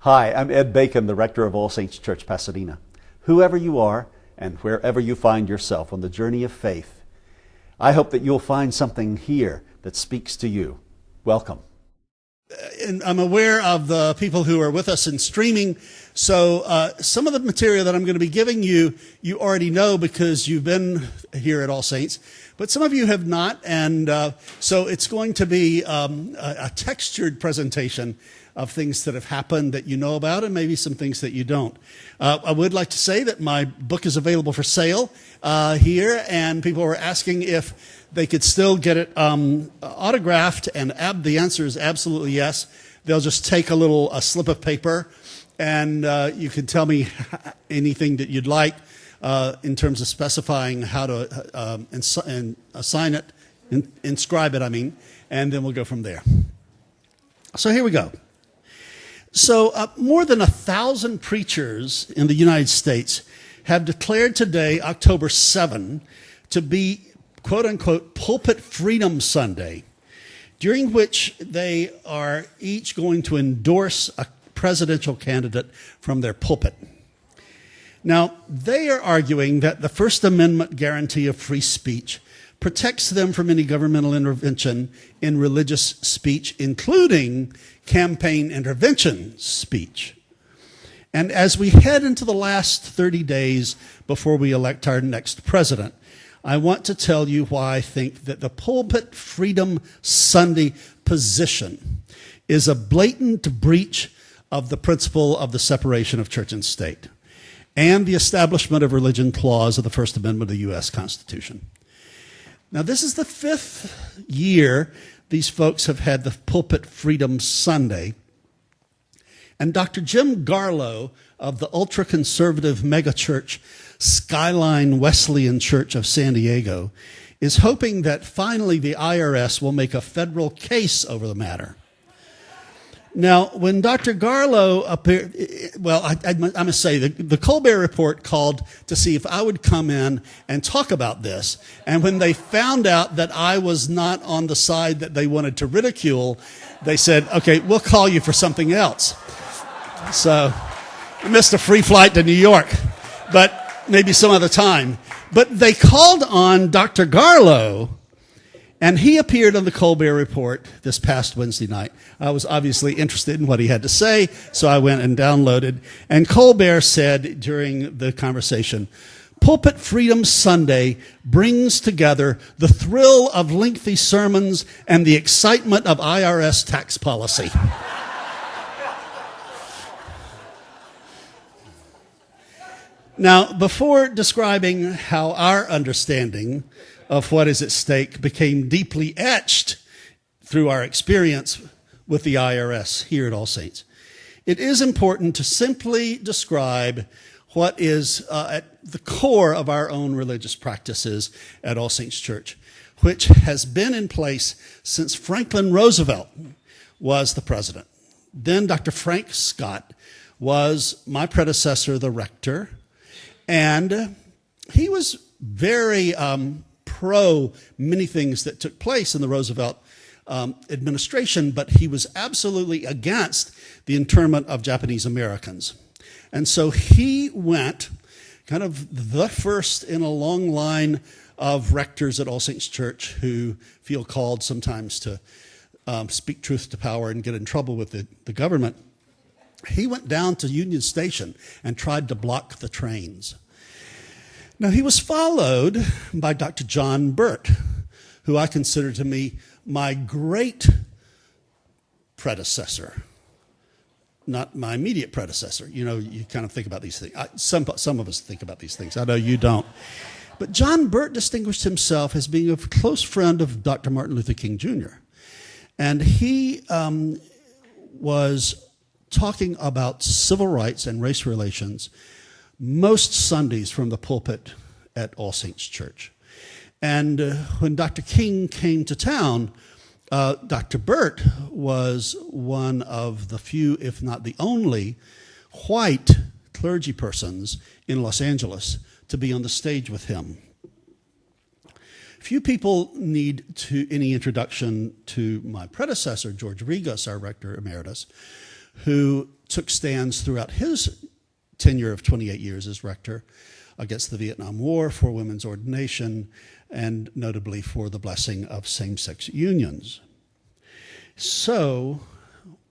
Hi, I'm Ed Bacon, the rector of All Saints Church, Pasadena. Whoever you are and wherever you find yourself on the journey of faith, I hope that you'll find something here that speaks to you. Welcome. And I'm aware of the people who are with us in streaming, so some of the material that I'm going to be giving you, you already know because you've been here at All Saints, but some of you have not, and so it's going to be a textured presentation of things that have happened that you know about and maybe some things that you don't. I would like to say that my book is available for sale here, and people were asking if they could still get it autographed, and the answer is absolutely yes. They'll just take a slip of paper, and you can tell me anything that you'd like in terms of specifying how to assign it, inscribe it, and then we'll go from there. So here we go. So more than 1,000 preachers in the United States have declared today, October 7, to be quote-unquote Pulpit Freedom Sunday, during which they are each going to endorse a presidential candidate from their pulpit. Now, they are arguing that the First Amendment guarantee of free speech protects them from any governmental intervention in religious speech, including campaign intervention speech. And as we head into the last 30 days before we elect our next president, I want to tell you why I think that the Pulpit Freedom Sunday position is a blatant breach of the principle of the separation of church and state and the establishment of religion clause of the First Amendment of the U.S. Constitution. Now, this is the 5th year these folks have had the Pulpit Freedom Sunday. And Dr. Jim Garlow of the ultra-conservative megachurch Skyline Wesleyan Church of San Diego is hoping that finally the IRS will make a federal case over the matter. Now, when Dr. Garlow appeared, well, I must say, the Colbert Report called to see if I would come in and talk about this. And when they found out that I was not on the side that they wanted to ridicule, they said, okay, we'll call you for something else. So I missed a free flight to New York, but maybe some other time. But they called on Dr. Garlow, and he appeared on the Colbert Report this past Wednesday night. I was obviously interested in what he had to say, so I went and downloaded. And Colbert said during the conversation, Pulpit Freedom Sunday brings together the thrill of lengthy sermons and the excitement of IRS tax policy. Now, before describing how our understanding of what is at stake became deeply etched through our experience with the IRS here at All Saints, it is important to simply describe what is at the core of our own religious practices at All Saints Church, which has been in place since Franklin Roosevelt was the president. Then Dr. Frank Scott was my predecessor, the rector, and he was very pro many things that took place in the Roosevelt administration, but he was absolutely against the internment of Japanese Americans. And so he went, kind of the first in a long line of rectors at All Saints Church who feel called sometimes to speak truth to power and get in trouble with the government. He went down to Union Station and tried to block the trains. Now, he was followed by Dr. John Burt, who I consider to be my great predecessor, not my immediate predecessor. You know, you kind of think about these things. Some of us think about these things. I know you don't. But John Burt distinguished himself as being a close friend of Dr. Martin Luther King Jr. And he was talking about civil rights and race relations most Sundays from the pulpit at All Saints Church. And when Dr. King came to town, Dr. Burt was one of the few, if not the only, white clergy persons in Los Angeles to be on the stage with him. Few people need any introduction to my predecessor, George Regas, our rector emeritus, who took stands throughout his tenure of 28 years as rector against the Vietnam War, for women's ordination, and notably for the blessing of same-sex unions. So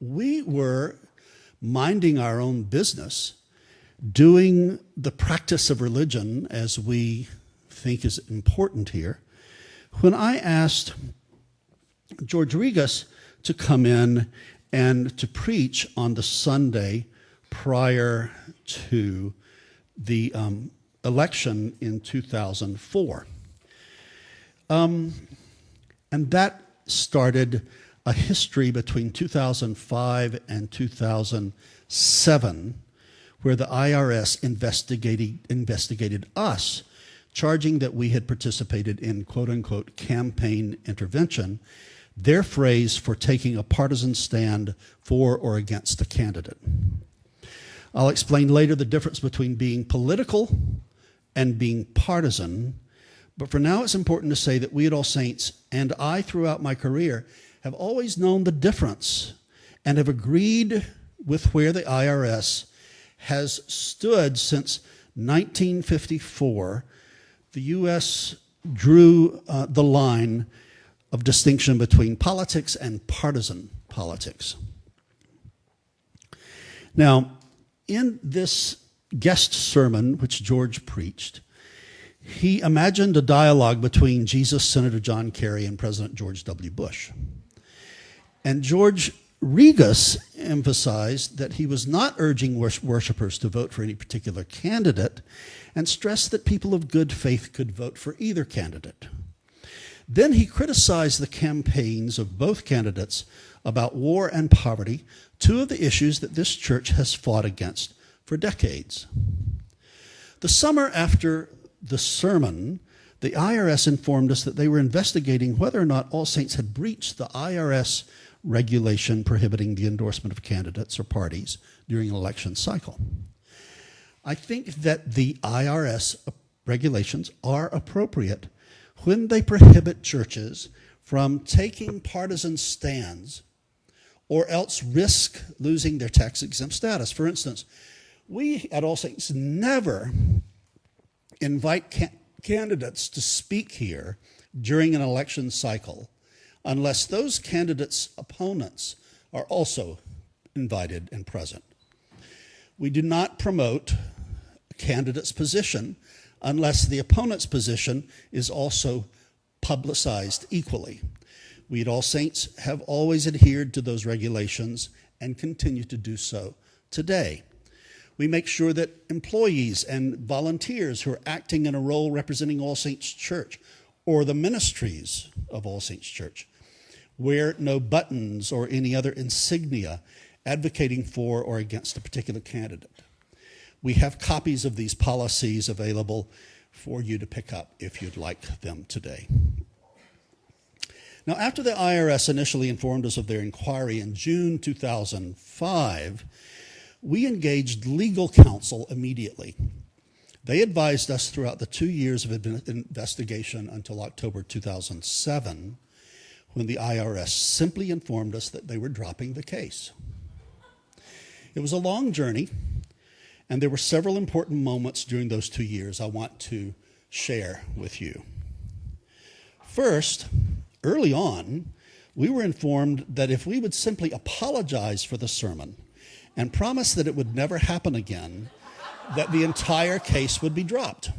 we were minding our own business, doing the practice of religion as we think is important here, when I asked George Regas to come in and to preach on the Sunday prior to the election in 2004. And that started a history between 2005 and 2007 where the IRS investigated us, charging that we had participated in quote-unquote campaign intervention, their phrase for taking a partisan stand for or against a candidate. I'll explain later the difference between being political and being partisan, but for now it's important to say that we at All Saints, and I throughout my career, have always known the difference and have agreed with where the IRS has stood since 1954. The U.S. drew the line of distinction between politics and partisan politics. Now, in this guest sermon, which George preached, he imagined a dialogue between Jesus, Senator John Kerry, and President George W. Bush. And George Regas emphasized that he was not urging worshipers to vote for any particular candidate and stressed that people of good faith could vote for either candidate. Then he criticized the campaigns of both candidates about war and poverty, two of the issues that this church has fought against for decades. The summer after the sermon, the IRS informed us that they were investigating whether or not All Saints had breached the IRS regulation prohibiting the endorsement of candidates or parties during an election cycle. I think that the IRS regulations are appropriate when they prohibit churches from taking partisan stands or else risk losing their tax-exempt status. For instance, we at All Saints never invite candidates to speak here during an election cycle unless those candidates' opponents are also invited and present. We do not promote a candidate's position unless the opponent's position is also publicized equally. We at All Saints have always adhered to those regulations and continue to do so today. We make sure that employees and volunteers who are acting in a role representing All Saints Church or the ministries of All Saints Church wear no buttons or any other insignia advocating for or against a particular candidate. We have copies of these policies available for you to pick up if you'd like them today. Now, after the IRS initially informed us of their inquiry in June 2005, we engaged legal counsel immediately. They advised us throughout the 2 years of investigation until October 2007, when the IRS simply informed us that they were dropping the case. It was a long journey, and there were several important moments during those 2 years I want to share with you. First, early on, we were informed that if we would simply apologize for the sermon and promise that it would never happen again, that the entire case would be dropped.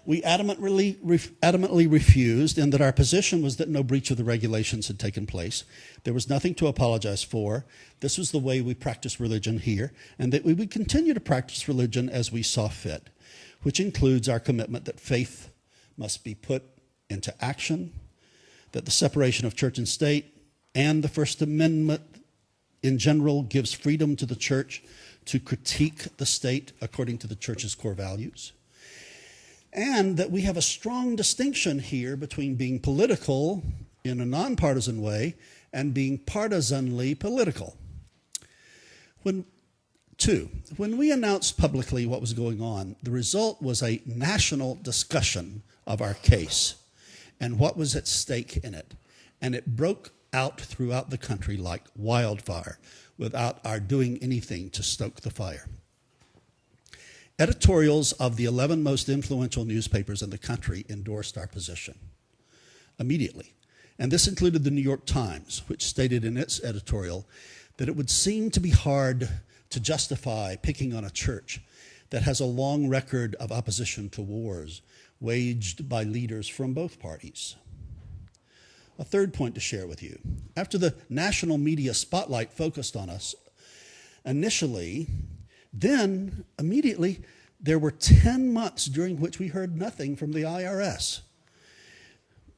We adamantly refused, and that our position was that no breach of the regulations had taken place. There was nothing to apologize for. This was the way we practice religion here, and that we would continue to practice religion as we saw fit, which includes our commitment that faith must be put into action, that the separation of church and state and the First Amendment in general gives freedom to the church to critique the state according to the church's core values, and that we have a strong distinction here between being political in a nonpartisan way and being partisanly political. When we announced publicly what was going on, the result was a national discussion of our case and what was at stake in it. And it broke out throughout the country like wildfire without our doing anything to stoke the fire. Editorials of the 11 most influential newspapers in the country endorsed our position immediately. And this included the New York Times, which stated in its editorial that it would seem to be hard to justify picking on a church that has a long record of opposition to wars waged by leaders from both parties. A third point to share with you. After the national media spotlight focused on us initially, then immediately there were 10 months during which we heard nothing from the IRS.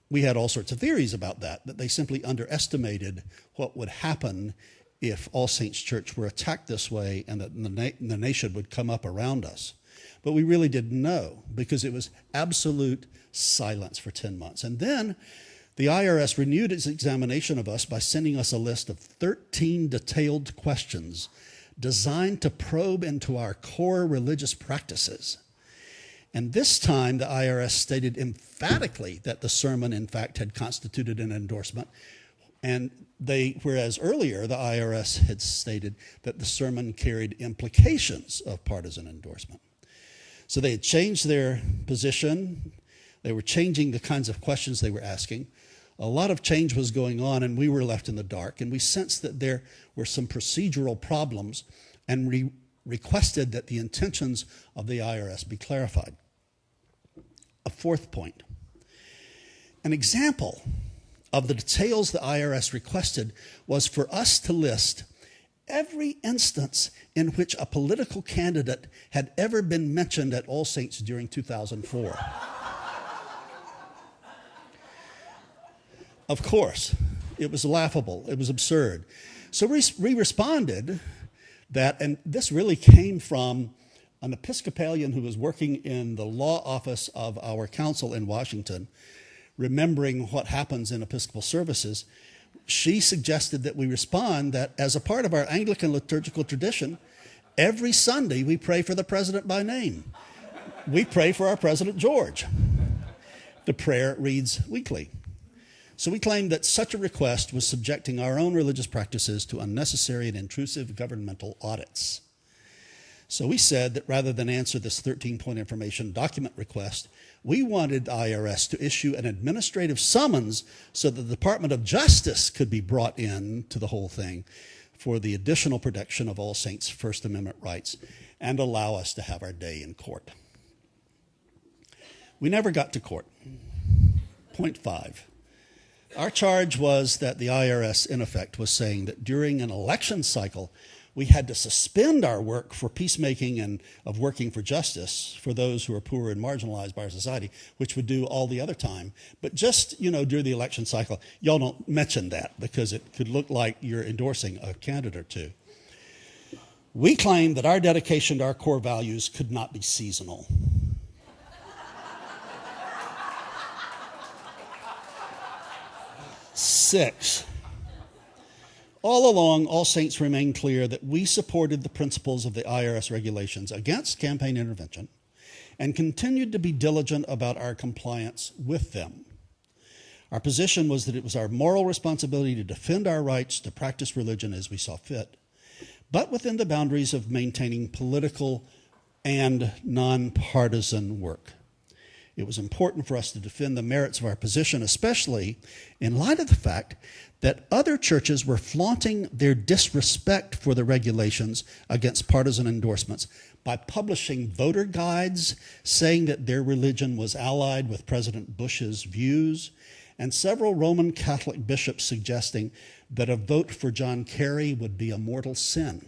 We had all sorts of theories about that they simply underestimated what would happen if All Saints Church were attacked this way and that the nation would come up around us. But we really didn't know because it was absolute silence for 10 months. And then the IRS renewed its examination of us by sending us a list of 13 detailed questions designed to probe into our core religious practices. And this time, the IRS stated emphatically that the sermon, in fact, had constituted an endorsement. And whereas earlier, the IRS had stated that the sermon carried implications of partisan endorsement. So they had changed their position. They were changing the kinds of questions they were asking. A lot of change was going on, and we were left in the dark. And we sensed that there were some procedural problems and requested that the intentions of the IRS be clarified. A fourth point. An example of the details the IRS requested was for us to list every instance in which a political candidate had ever been mentioned at All Saints during 2004. Of course, it was laughable. It was absurd. So we responded that, and this really came from an Episcopalian who was working in the law office of our council in Washington, remembering what happens in Episcopal services. She suggested that we respond that as a part of our Anglican liturgical tradition, every Sunday we pray for the president by name. We pray for our President George. The prayer reads weekly. So we claimed that such a request was subjecting our own religious practices to unnecessary and intrusive governmental audits. So we said that rather than answer this 13-point information document request, we wanted the IRS to issue an administrative summons so that the Department of Justice could be brought in to the whole thing for the additional protection of All Saints' First Amendment rights and allow us to have our day in court. We never got to court. Point 5. Our charge was that the IRS, in effect, was saying that during an election cycle, we had to suspend our work for peacemaking and of working for justice for those who are poor and marginalized by our society, which would do all the other time. But just, during the election cycle, y'all don't mention that because it could look like you're endorsing a candidate or two. We claim that our dedication to our core values could not be seasonal. Six, all along, All Saints remained clear that we supported the principles of the IRS regulations against campaign intervention and continued to be diligent about our compliance with them. Our position was that it was our moral responsibility to defend our rights to practice religion as we saw fit, but within the boundaries of maintaining political and nonpartisan work. It was important for us to defend the merits of our position, especially in light of the fact that other churches were flaunting their disrespect for the regulations against partisan endorsements by publishing voter guides saying that their religion was allied with President Bush's views, and several Roman Catholic bishops suggesting that a vote for John Kerry would be a mortal sin.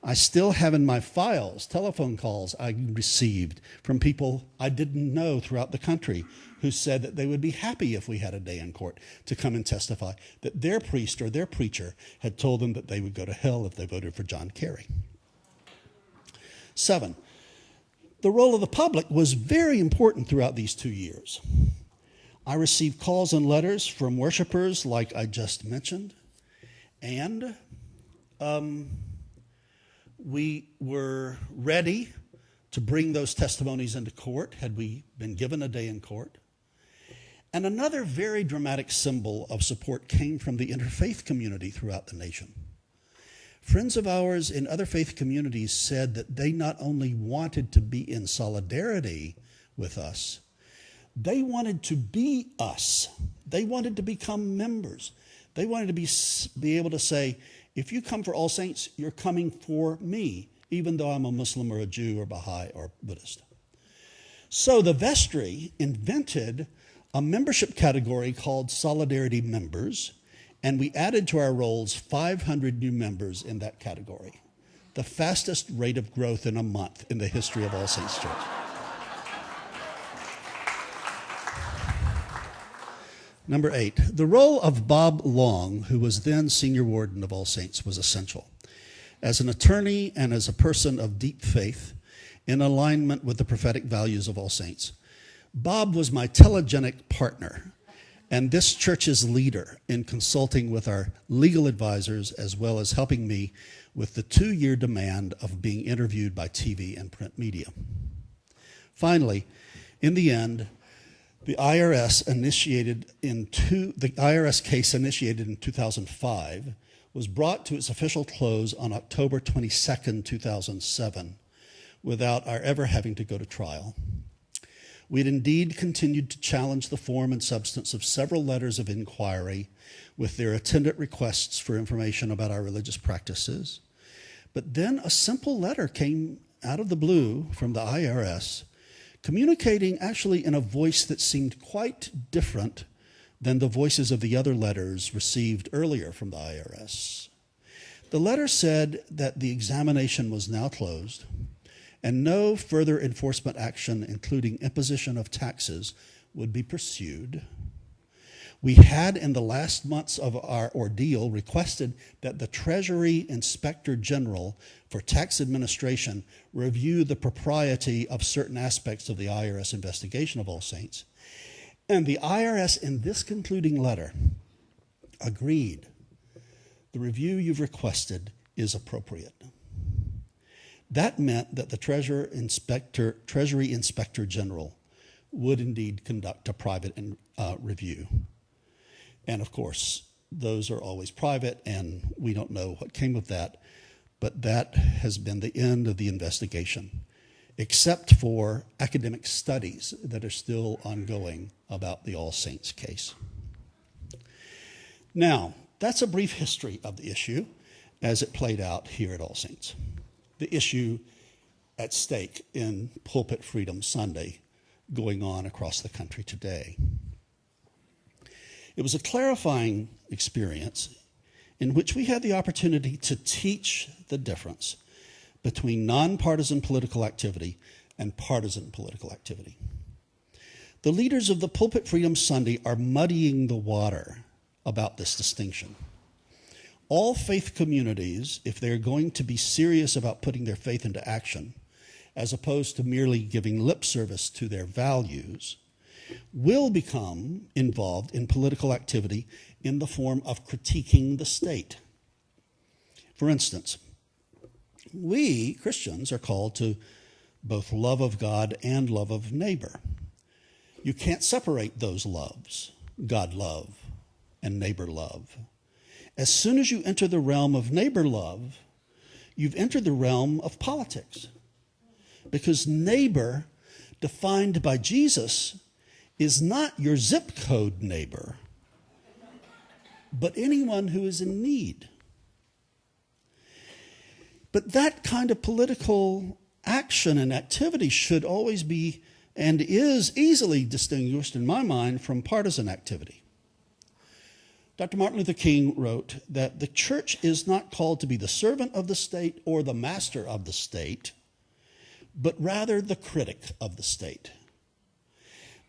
I still have in my files telephone calls I received from people I didn't know throughout the country who said that they would be happy if we had a day in court to come and testify that their priest or their preacher had told them that they would go to hell if they voted for John Kerry. 7, the role of the public was very important throughout these 2 years. I received calls and letters from worshipers like I just mentioned, and we were ready to bring those testimonies into court had we been given a day in court. And another very dramatic symbol of support came from the interfaith community throughout the nation. Friends of ours in other faith communities said that they not only wanted to be in solidarity with us, they wanted to be us. They wanted to become members. They wanted to be able to say, if you come for All Saints, you're coming for me, even though I'm a Muslim or a Jew or Baha'i or Buddhist. So the vestry invented a membership category called Solidarity Members, and we added to our rolls 500 new members in that category, the fastest rate of growth in a month in the history of All Saints Church. Number 8, the role of Bob Long, who was then senior warden of All Saints, was essential. As an attorney and as a person of deep faith, in alignment with the prophetic values of All Saints, Bob was my telegenic partner and this church's leader in consulting with our legal advisors, as well as helping me with the 2-year demand of being interviewed by TV and print media. Finally, in the end, the IRS case initiated in 2005 was brought to its official close on October 22, 2007, without our ever having to go to trial. We had indeed continued to challenge the form and substance of several letters of inquiry with their attendant requests for information about our religious practices. But then a simple letter came out of the blue from the IRS, communicating actually in a voice that seemed quite different than the voices of the other letters received earlier from the IRS. The letter said that the examination was now closed, and no further enforcement action, including imposition of taxes, would be pursued. We had, in the last months of our ordeal, requested that the Treasury Inspector General for Tax Administration review the propriety of certain aspects of the IRS investigation of All Saints. And the IRS, in this concluding letter, agreed. The review you've requested is appropriate. That meant that the Treasury Inspector General would indeed conduct a private review. And of course, those are always private, and we don't know what came of that. But that has been the end of the investigation, except for academic studies that are still ongoing about the All Saints case. Now, that's a brief history of the issue as it played out here at All Saints. The issue at stake in Pulpit Freedom Sunday going on across the country today. It was a clarifying experience in which we had the opportunity to teach the difference between nonpartisan political activity and partisan political activity. The leaders of the Pulpit Freedom Sunday are muddying the water about this distinction. All faith communities, if they're going to be serious about putting their faith into action, as opposed to merely giving lip service to their values, will become involved in political activity in the form of critiquing the state. For instance, we, Christians, are called to both love of God and love of neighbor. You can't separate those loves, God love and neighbor love. As soon as you enter the realm of neighbor love, you've entered the realm of politics. Because neighbor, defined by Jesus, is not your zip code neighbor, but anyone who is in need. But that kind of political action and activity should always be and is easily distinguished, in my mind, from partisan activity. Dr. Martin Luther King wrote that the church is not called to be the servant of the state or the master of the state, but rather the critic of the state.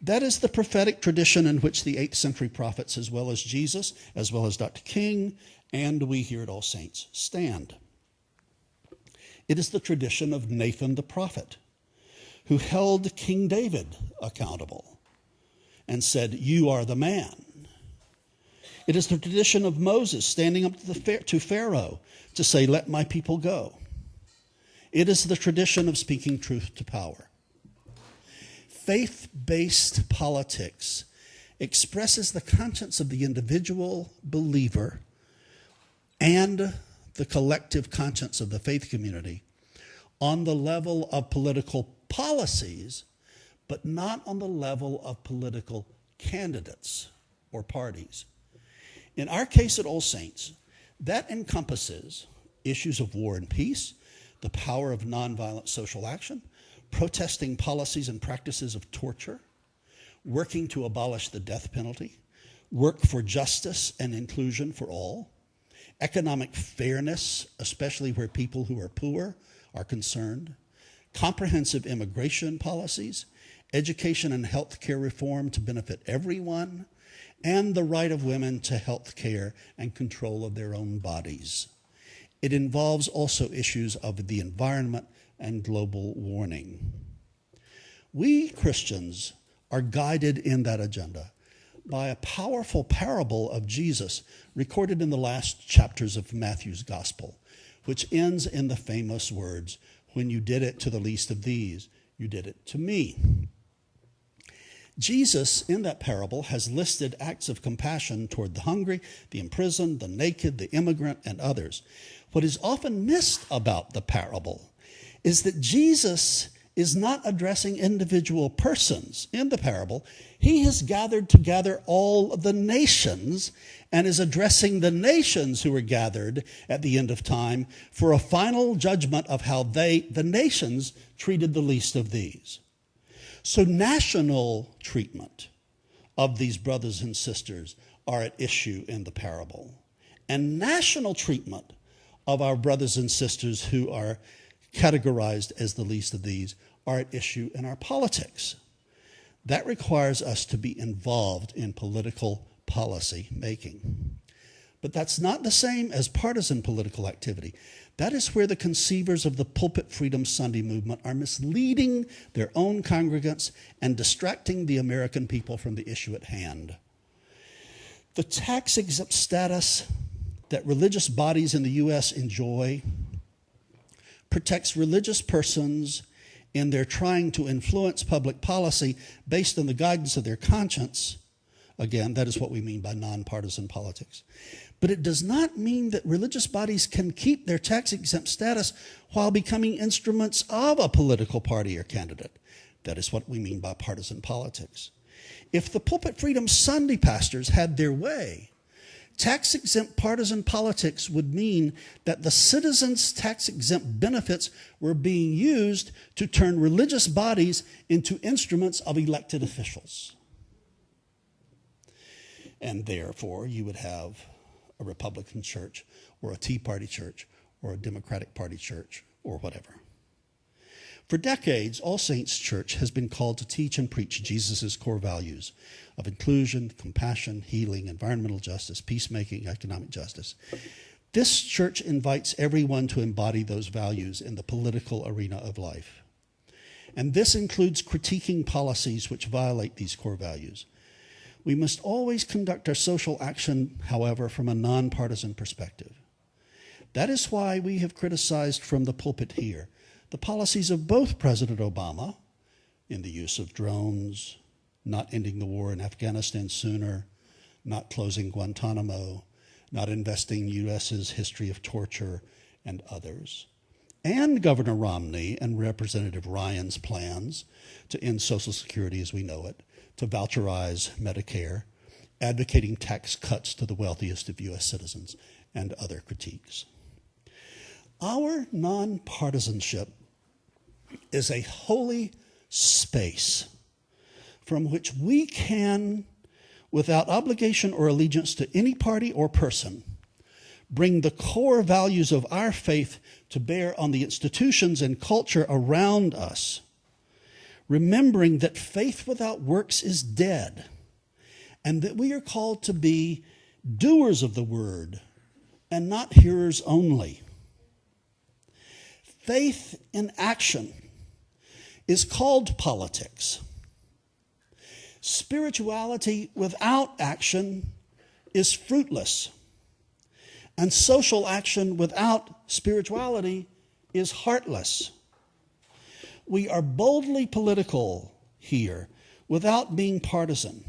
That is the prophetic tradition in which the 8th century prophets, as well as Jesus, as well as Dr. King, and we here at All Saints stand. It is the tradition of Nathan the prophet, who held King David accountable and said, "You are the man." It is the tradition of Moses standing up to Pharaoh to say, "Let my people go." It is the tradition of speaking truth to power. Faith-based politics expresses the conscience of the individual believer and the collective conscience of the faith community on the level of political policies, but not on the level of political candidates or parties. In our case at All Saints, that encompasses issues of war and peace, the power of nonviolent social action, protesting policies and practices of torture, working to abolish the death penalty, work for justice and inclusion for all, economic fairness, especially where people who are poor are concerned, comprehensive immigration policies, education and health care reform to benefit everyone, and the right of women to health care and control of their own bodies. It involves also issues of the environment and global warming. We Christians are guided in that agenda by a powerful parable of Jesus recorded in the last chapters of Matthew's Gospel, which ends in the famous words, "When you did it to the least of these, you did it to me." Jesus, in that parable, has listed acts of compassion toward the hungry, the imprisoned, the naked, the immigrant, and others. What is often missed about the parable is that Jesus is not addressing individual persons in the parable. He has gathered together all of the nations and is addressing the nations who are gathered at the end of time for a final judgment of how the nations, treated the least of these. So national treatment of these brothers and sisters are at issue in the parable. And national treatment of our brothers and sisters who are categorized as the least of these are at issue in our politics. That requires us to be involved in political policy making. But that's not the same as partisan political activity. That is where the conceivers of the Pulpit Freedom Sunday movement are misleading their own congregants and distracting the American people from the issue at hand. The tax-exempt status that religious bodies in the U.S. enjoy protects religious persons in their trying to influence public policy based on the guidance of their conscience. Again, that is what we mean by nonpartisan politics. But it does not mean that religious bodies can keep their tax-exempt status while becoming instruments of a political party or candidate. That is what we mean by partisan politics. If the Pulpit Freedom Sunday pastors had their way, tax-exempt partisan politics would mean that the citizens' tax-exempt benefits were being used to turn religious bodies into instruments of elected officials. And therefore, you would have a Republican church or a Tea Party church or a Democratic Party church or whatever. For decades, All Saints Church has been called to teach and preach Jesus' core values of inclusion, compassion, healing, environmental justice, peacemaking, economic justice. This church invites everyone to embody those values in the political arena of life. And this includes critiquing policies which violate these core values. We must always conduct our social action, however, from a nonpartisan perspective. That is why we have criticized from the pulpit here the policies of both President Obama in the use of drones, not ending the war in Afghanistan sooner, not closing Guantanamo, not investing U.S.'s history of torture, and others, and Governor Romney and Representative Ryan's plans to end Social Security as we know it, to voucherize Medicare, advocating tax cuts to the wealthiest of U.S. citizens, and other critiques. Our nonpartisanship is a holy space from which we can, without obligation or allegiance to any party or person, bring the core values of our faith to bear on the institutions and culture around us, remembering that faith without works is dead, and that we are called to be doers of the word and not hearers only. Faith in action is called politics. Spirituality without action is fruitless, and social action without spirituality is heartless. We are boldly political here without being partisan.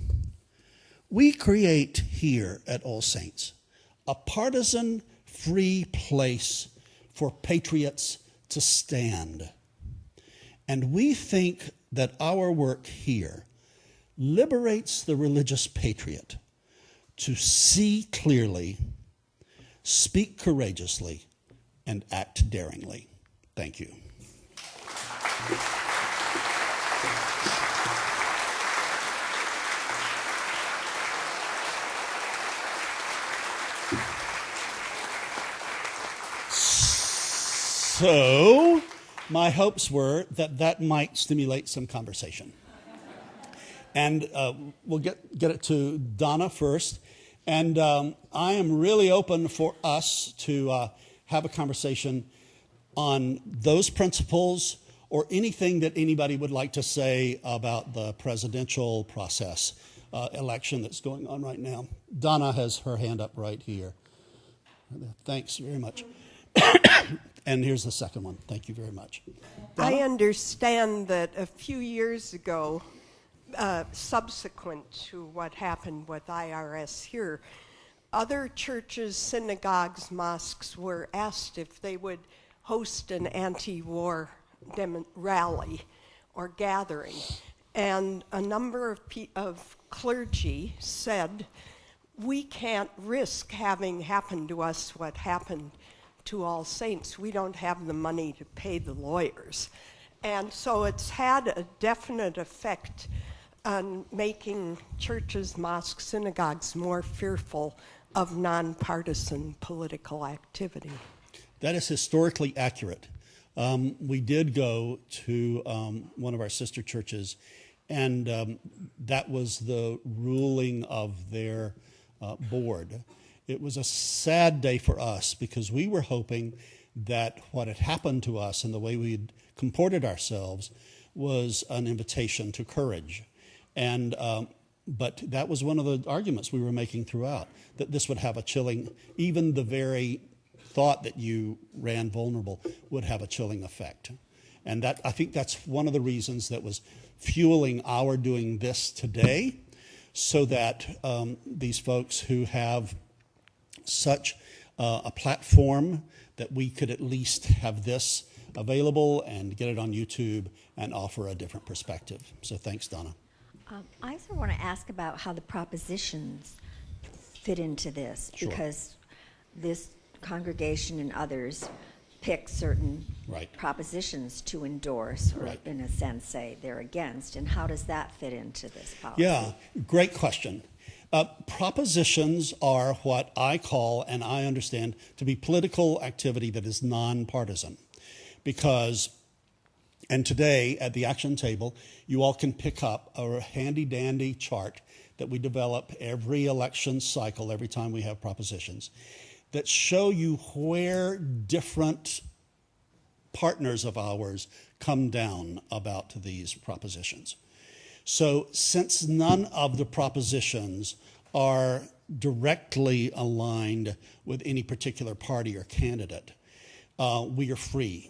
We create here at All Saints a partisan-free place for patriots to stand. And we think that our work here liberates the religious patriot to see clearly, speak courageously, and act daringly. Thank you. So, my hopes were that that might stimulate some conversation. And we'll get it to Donna first. And I am really open for us to have a conversation on those principles or anything that anybody would like to say about the presidential process election that's going on right now. Donna has her hand up right here. Thanks very much. And here's the second one. Thank you very much. Donna? I understand that a few years ago, subsequent to what happened with IRS here, other churches, synagogues, mosques were asked if they would host an anti-war rally or gathering. And a number of clergy said, we can't risk having happen to us what happened to All Saints. We don't have the money to pay the lawyers. And so it's had a definite effect on making churches, mosques, synagogues more fearful of nonpartisan political activity. That is historically accurate. We did go to one of our sister churches, and that was the ruling of their board. It was a sad day for us because we were hoping that what had happened to us and the way we had comported ourselves was an invitation to courage. And but that was one of the arguments we were making throughout, that this would have a chilling, even the very thought that you ran vulnerable would have a chilling effect. And that, I think that's one of the reasons that was fueling our doing this today, so that these folks who have such a platform, that we could at least have this available and get it on YouTube and offer a different perspective. So thanks, Donna. I also want to ask about how the propositions fit into this, Sure. because this congregation and others pick certain Right. propositions to endorse, or Right. in a sense say they're against, and how does that fit into this policy? Yeah, great question. Propositions are what I call, and I understand, to be political activity that is nonpartisan. Because, and today at the action table, you all can pick up a handy-dandy chart that we develop every election cycle, every time we have propositions, that show you where different partners of ours come down about these propositions. So since none of the propositions are directly aligned with any particular party or candidate, we are free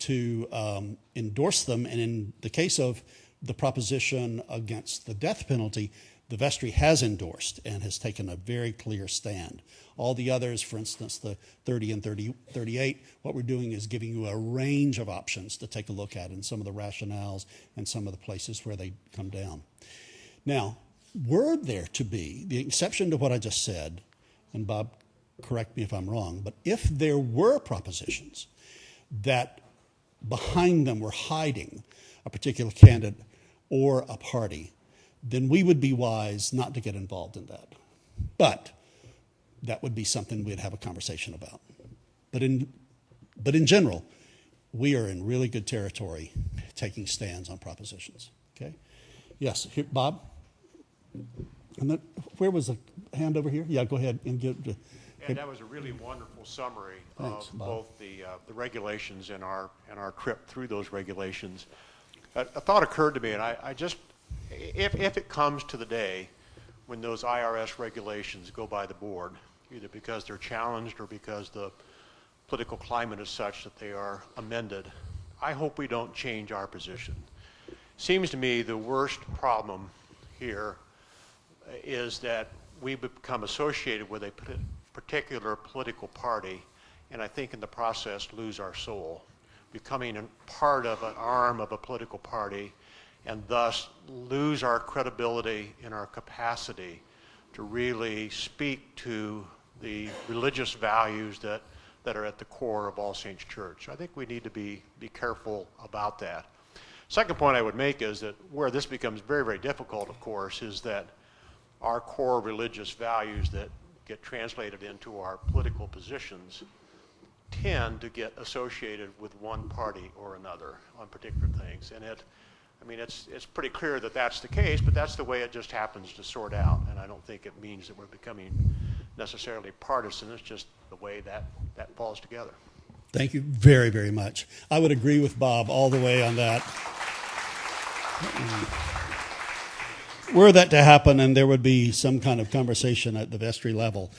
to endorse them. And in the case of the proposition against the death penalty, the vestry has endorsed and has taken a very clear stand. All the others, for instance, the 30 and 38, what we're doing is giving you a range of options to take a look at and some of the rationales and some of the places where they come down. Now, were there to be, the exception to what I just said, and Bob, correct me if I'm wrong, but if there were propositions that behind them were hiding a particular candidate or a party, then we would be wise not to get involved in that. But that would be something we'd have a conversation about. But in general, we are in really good territory taking stands on propositions. Okay? Yes, here, Bob? And then, where was the hand over here? Yeah, go ahead and give. And that was a really wonderful summary Thanks, of Bob. both the regulations and our trip through those regulations. A thought occurred to me, and I just, if it comes to the day when those IRS regulations go by the board, either because they're challenged or because the political climate is such that they are amended, I hope we don't change our position. Seems to me the worst problem here, is that we become associated with a particular political party, and I think in the process lose our soul, becoming a part of an arm of a political party, and thus lose our credibility and our capacity to really speak to the religious values that are at the core of All Saints Church. I think we need to be careful about that. Second point I would make is that where this becomes very, very difficult, of course, is that our core religious values that get translated into our political positions tend to get associated with one party or another on particular things. And it's pretty clear that that's the case, but that's the way it just happens to sort out. And I don't think it means that we're becoming necessarily partisan. It's just the way that falls together. Thank you very, very much. I would agree with Bob all the way on that. Were that to happen and there would be some kind of conversation at the vestry level,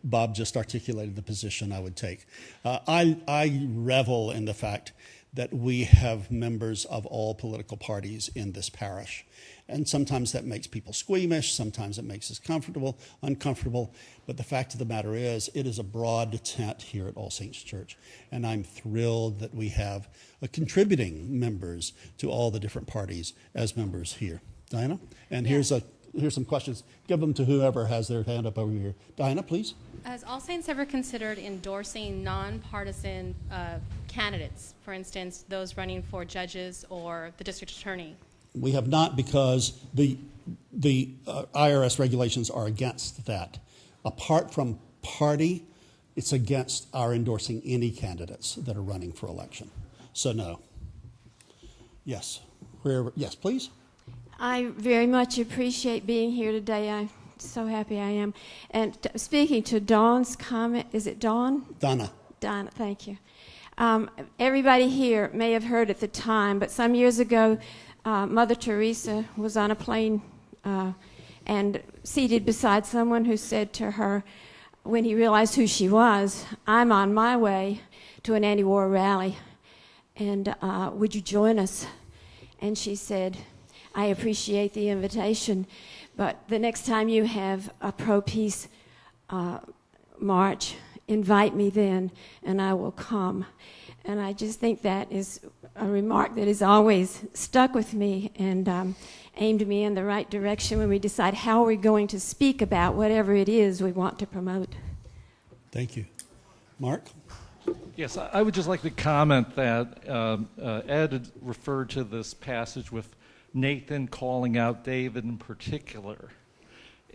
Bob just articulated the position I would take. I revel in the fact that we have members of all political parties in this parish. And sometimes that makes people squeamish, sometimes it makes us uncomfortable, but the fact of the matter is, it is a broad tent here at All Saints Church, and I'm thrilled that we have contributing members to all the different parties as members here. Diana? And here's some questions. Give them to whoever has their hand up over here. Diana, please. Has All Saints ever considered endorsing nonpartisan candidates, for instance, those running for judges or the district attorney? We have not, because the IRS regulations are against that. Apart from party, it's against our endorsing any candidates that are running for election. So no. Yes. Yes, please. I very much appreciate being here today. I'm so happy I am. And speaking to Dawn's comment, is it Dawn? Donna. Donna, thank you. Everybody here may have heard at the time, but some years ago, Mother Teresa was on a plane and seated beside someone who said to her, when he realized who she was, "I'm on my way to an anti-war rally, and would you join us?" And she said, "I appreciate the invitation, but the next time you have a pro-peace march, invite me then, and I will come." And I just think that is a remark that has always stuck with me and aimed me in the right direction when we decide how we're going to speak about whatever it is we want to promote. Thank you. Mark? Yes, I would just like to comment that Ed had referred to this passage with Nathan calling out David in particular.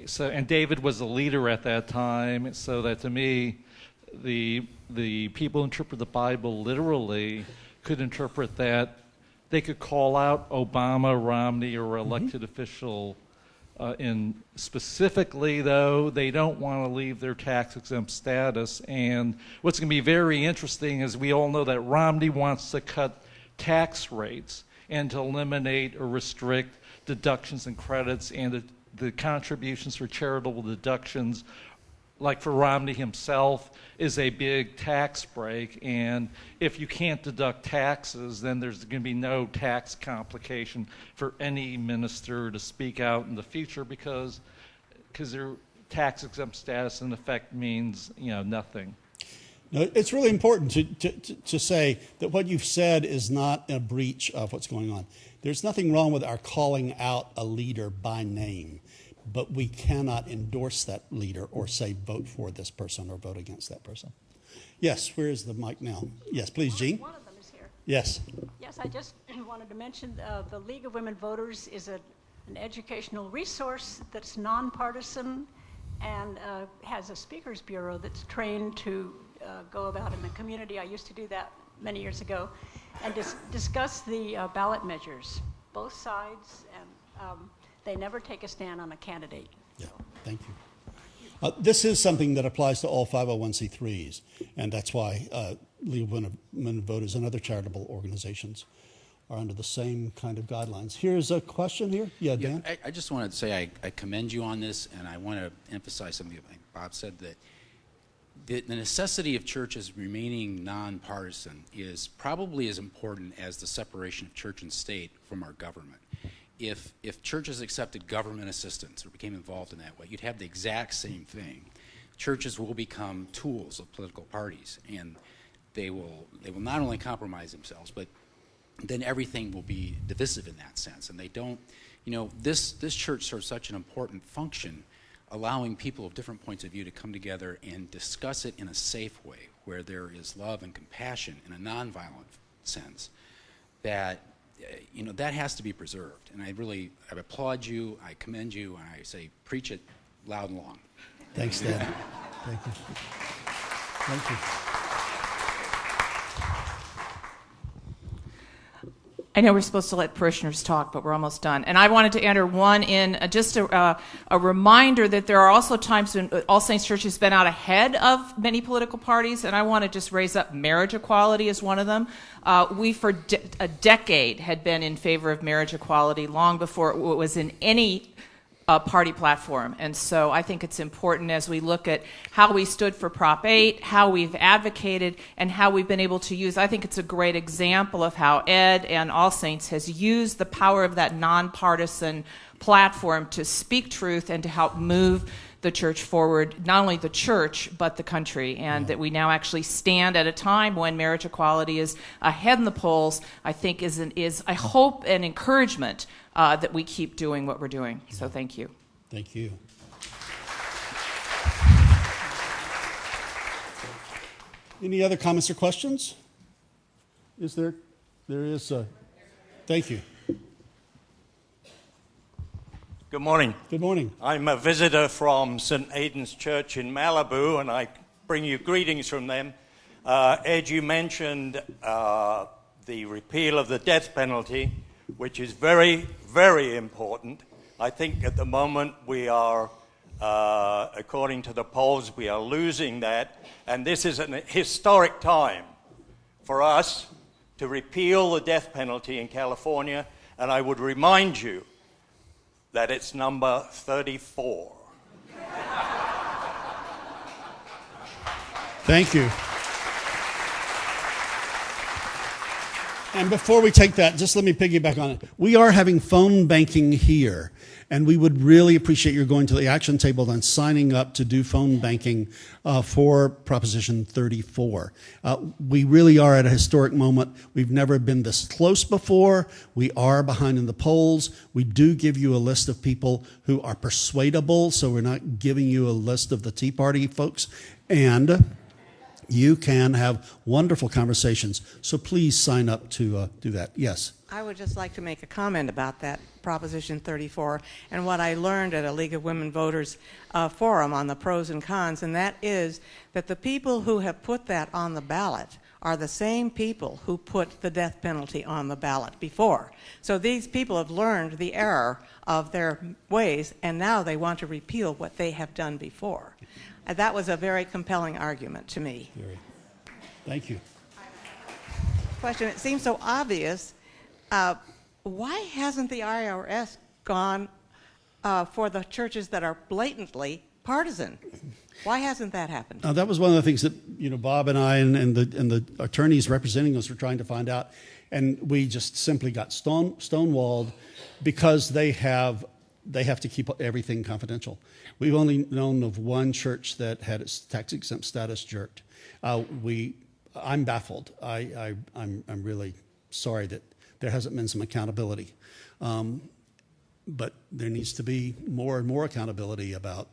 So, and David was a leader at that time, so that to me, the people who interpret the Bible literally could interpret that they could call out Obama, Romney, or elected official. In specifically, though, they don't want to leave their tax-exempt status. And what's going to be very interesting is we all know that Romney wants to cut tax rates and to eliminate or restrict deductions and credits and the contributions for charitable deductions, like for Romney himself, is a big tax break. And if you can't deduct taxes, then there's going to be no tax complication for any minister to speak out in the future because their tax-exempt status in effect means nothing. No, it's really important to say that what you've said is not a breach of what's going on. There's nothing wrong with our calling out a leader by name, but we cannot endorse that leader or say vote for this person or vote against that person. Yes, where is the mic now? Yes, please, Jean. One of them is here. Yes. Yes, I just wanted to mention the League of Women Voters is an educational resource that's nonpartisan and has a speakers bureau that's trained to go about in the community. I used to do that many years ago and discuss the ballot measures, both sides, and they never take a stand on a candidate. Yeah, thank you. This is something that applies to all 501c3s, and that's why League of Women Voters and other charitable organizations are under the same kind of guidelines. Here's a question here. Yeah, Dan? I just wanted to say I commend you on this, and I want to emphasize something that Bob said, that the necessity of churches remaining nonpartisan is probably as important as the separation of church and state from our government. if churches accepted government assistance or became involved in that way, you'd have the exact same thing. Churches will become tools of political parties, and they will not only compromise themselves, but then everything will be divisive in that sense. And they don't, this church serves such an important function, allowing people of different points of view to come together and discuss it in a safe way, where there is love and compassion in a nonviolent sense, that that has to be preserved. And I applaud you, I commend you, and I say preach it loud and long. Thanks, Dan. Thank you. Thank you. I know we're supposed to let parishioners talk, but we're almost done. And I wanted to enter one in just a reminder that there are also times when All Saints Church has been out ahead of many political parties, and I want to just raise up marriage equality as one of them. We, for a decade, had been in favor of marriage equality long before it was in any party platform. And so I think it's important as we look at how we stood for Prop 8, how we've advocated, and how we've been able to use. I think it's a great example of how Ed and All Saints has used the power of that nonpartisan platform to speak truth and to help move the church forward, not only the church, but the country. And that we now actually stand at a time when marriage equality is ahead in the polls, I think is I hope, an encouragement that we keep doing what we're doing. So thank you. Thank you. Any other comments or questions? Is there? There is. Thank you. Good morning. Good morning. I'm a visitor from St. Aidan's Church in Malibu, and I bring you greetings from them. Ed, you mentioned the repeal of the death penalty, which is very, very important. I think at the moment we are, according to the polls, we are losing that. And this is an historic time for us to repeal the death penalty in California. And I would remind you that it's number 34. Thank you. And before we take that, just let me piggyback on it. We are having phone banking here, and we would really appreciate your going to the action table and signing up to do phone banking for Proposition 34. We really are at a historic moment. We've never been this close before. We are behind in the polls. We do give you a list of people who are persuadable, so we're not giving you a list of the Tea Party folks. And you can have wonderful conversations. So please sign up to do that. Yes? I would just like to make a comment about that Proposition 34 and what I learned at a League of Women Voters forum on the pros and cons, and that is that the people who have put that on the ballot are the same people who put the death penalty on the ballot before. So these people have learned the error of their ways, and now they want to repeal what they have done before. That was a very compelling argument to me. Thank you. Question, it seems so obvious. Why hasn't the IRS gone for the churches that are blatantly partisan? Why hasn't that happened? That was one of the things that Bob and I and the attorneys representing us were trying to find out, and we just simply got stonewalled because they have to keep everything confidential. We've only known of one church that had its tax-exempt status jerked. I'm baffled. I'm really sorry that there hasn't been some accountability. But there needs to be more and more accountability about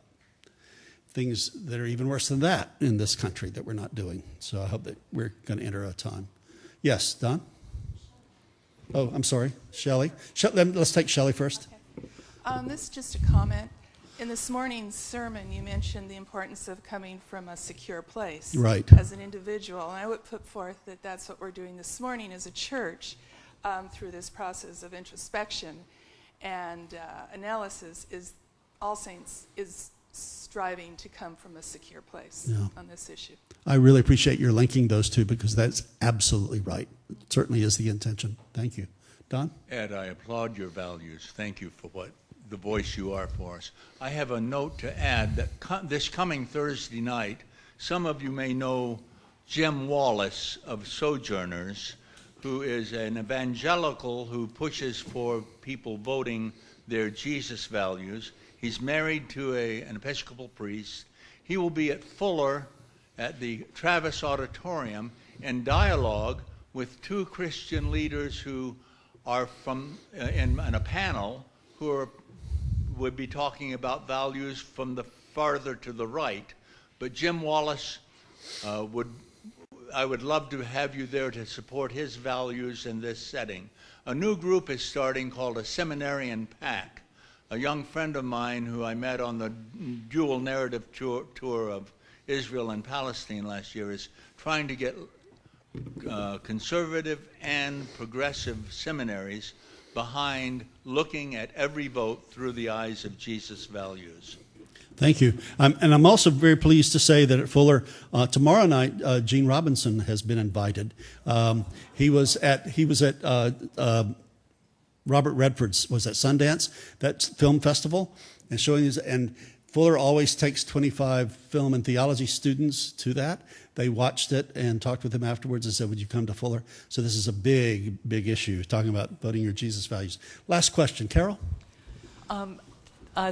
things that are even worse than that in this country that we're not doing. So I hope that we're going to enter a time. Yes, Don? Oh, I'm sorry. Shelley? Let's take Shelley first. This is just a comment. In this morning's sermon, you mentioned the importance of coming from a secure place as an individual. And I would put forth that that's what we're doing this morning as a church through this process of introspection and analysis. Is All Saints is striving to come from a secure place on this issue. I really appreciate your linking those two because that's absolutely right. It certainly is the intention. Thank you. Don? Ed, I applaud your values. Thank you for what the voice you are for us. I have a note to add that this coming Thursday night, some of you may know Jim Wallace of Sojourners, who is an evangelical who pushes for people voting their Jesus values. He's married to an Episcopal priest. He will be at Fuller at the Travis Auditorium in dialogue with two Christian leaders who are from in a panel who would be talking about values from the farther to the right. But Jim Wallace I would love to have you there to support his values in this setting. A new group is starting called a Seminarian Pack. A young friend of mine who I met on the dual narrative tour of Israel and Palestine last year is trying to get conservative and progressive seminaries behind looking at every vote through the eyes of Jesus' values. Thank you. And I'm also very pleased to say that at Fuller tomorrow night, Gene Robinson has been invited. He was at Robert Redford's was at Sundance, that film festival, and showing his. And Fuller always takes 25 film and theology students to that. They watched it and talked with him afterwards and said, "Would you come to Fuller?" So this is a big, big issue, talking about voting your Jesus values. Last question, Carol.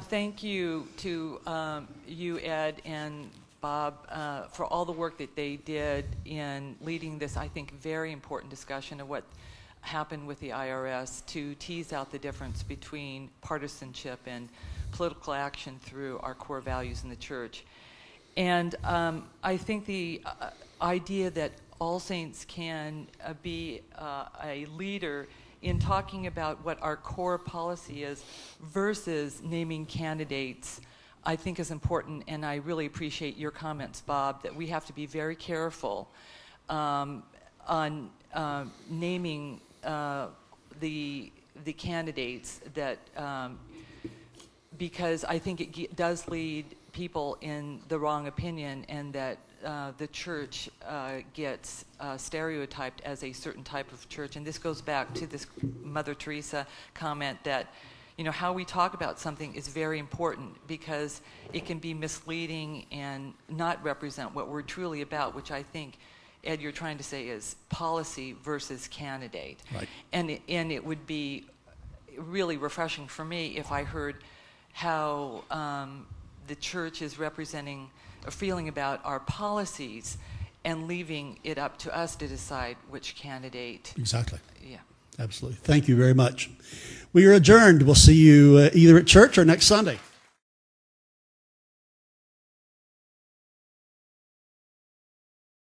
Thank you to you, Ed, and Bob, for all the work that they did in leading this, I think, very important discussion of what happened with the IRS to tease out the difference between partisanship and political action through our core values in the church. And I think the idea that All Saints can be a leader in talking about what our core policy is versus naming candidates, I think is important, and I really appreciate your comments, Bob, that we have to be very careful on naming the candidates that because I think it does lead people in the wrong opinion, and that the church gets stereotyped as a certain type of church. And this goes back to this Mother Teresa comment that, you know, how we talk about something is very important, because it can be misleading and not represent what we're truly about, which I think, Ed, you're trying to say is policy versus candidate. Right. And it would be really refreshing for me if I heard how the church is representing a feeling about our policies and leaving it up to us to decide which candidate. Exactly. Yeah. Absolutely. Thank you very much. We are adjourned. We'll see you either at church or next Sunday.